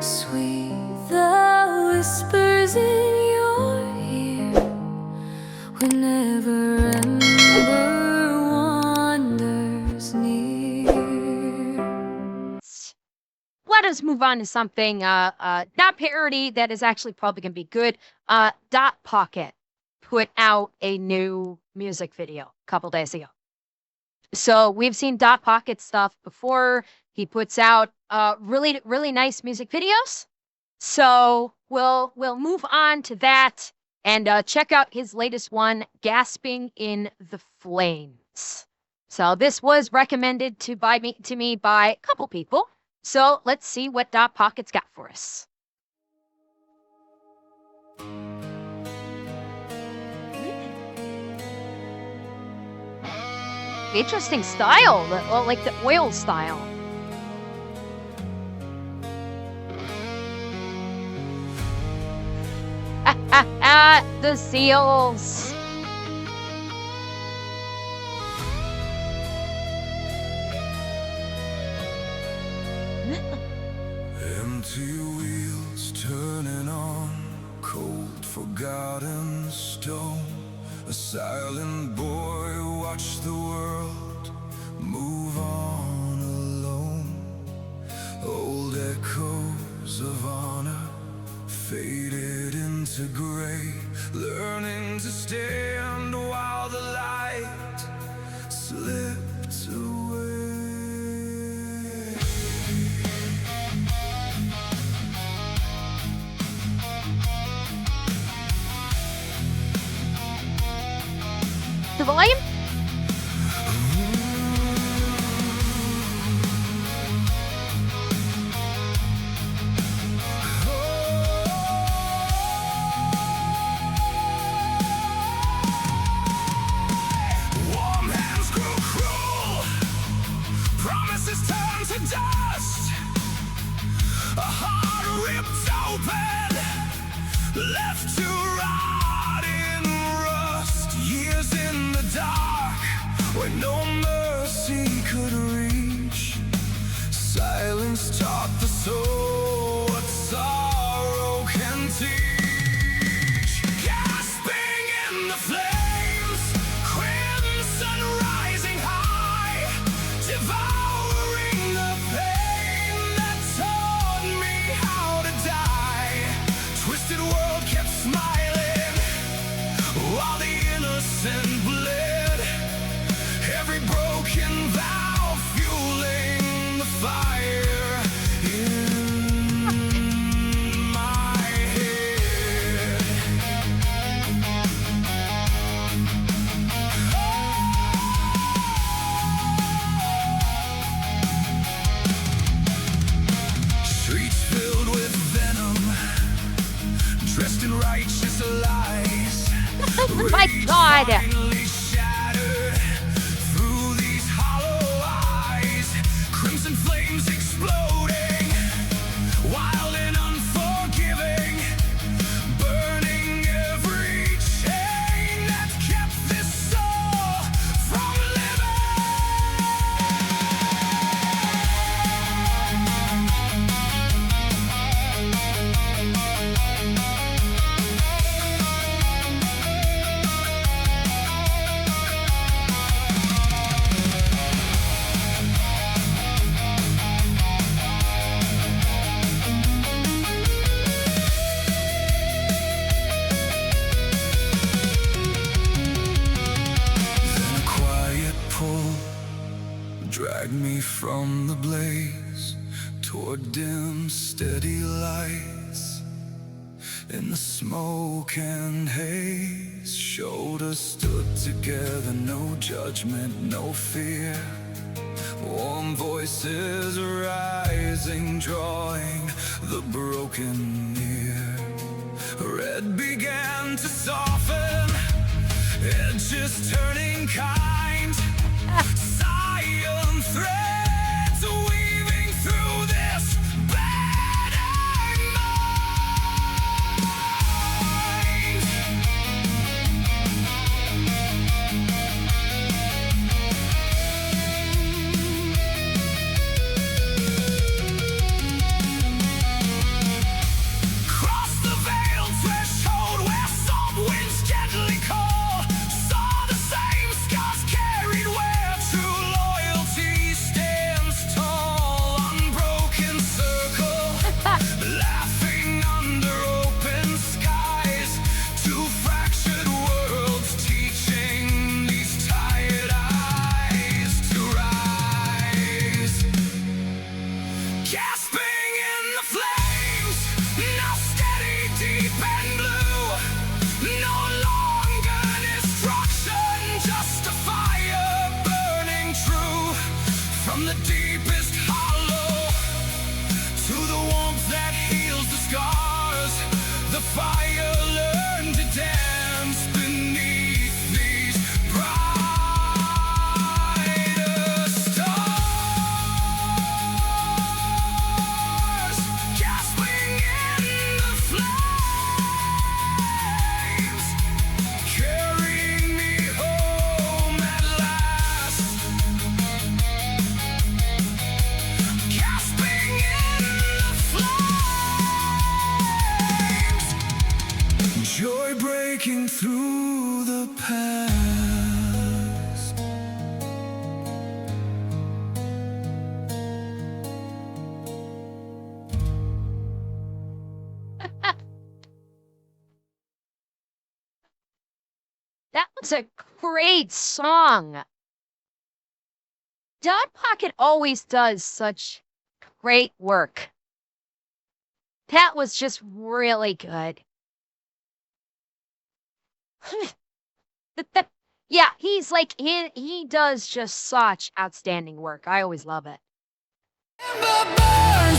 Sweet the whispers in your ear whenever Ember wanders near. Let us move on to something not parody that is actually probably gonna be good. Dot Pocket put out a new music video a couple days ago. So we've seen Dot Pocket stuff before. He puts out really, really nice music videos. So we'll move on to that and check out his latest one, Gasping in the Flames. So this was recommended to me by a couple people. So let's see what Dot Pocket's got for us. Interesting style, like the oil style. The seals. Empty wheels turning on cold forgotten stone. A silent boy watched the world move on alone. Old echoes of honor faded into gray, learning to stand while the light slipped away. The volume? Warm hands grew cruel, promises turned to dust. A heart ripped open, left to rot in rust. Years in the dark, where no mercy could reach. Silence taught the soul what sorrow can teach. Gasping in the flames, crimson rising high, devouring the pain that taught me how to die. Twisted world kept smiling while the innocent bled. Every broken vow fueling the fire in my head. Streets filled with venom, dressed in righteous lies. My God. Finally shattered through these hollow eyes. Crimson flames exploding, wild and unforgiving, burning every chain that kept this soul from Then a quiet pull dragged me from the blaze toward dim, steady lights. In the smoke and haze, shoulders stood together, no judgment, no fear. Warm voices rising, drawing the broken near. Red began to soften, edges turning kind. Cyan threads weaving through this battered mind. fire, learn to dance beneath these brighter stars, gasping in the flames, carrying me home at last. Gasping in the flames, joy breaking through the past. That was a great song. Dot Pocket always does such great work. That was just really good. Yeah, he's like he does just such outstanding work. I always love it. Ember burns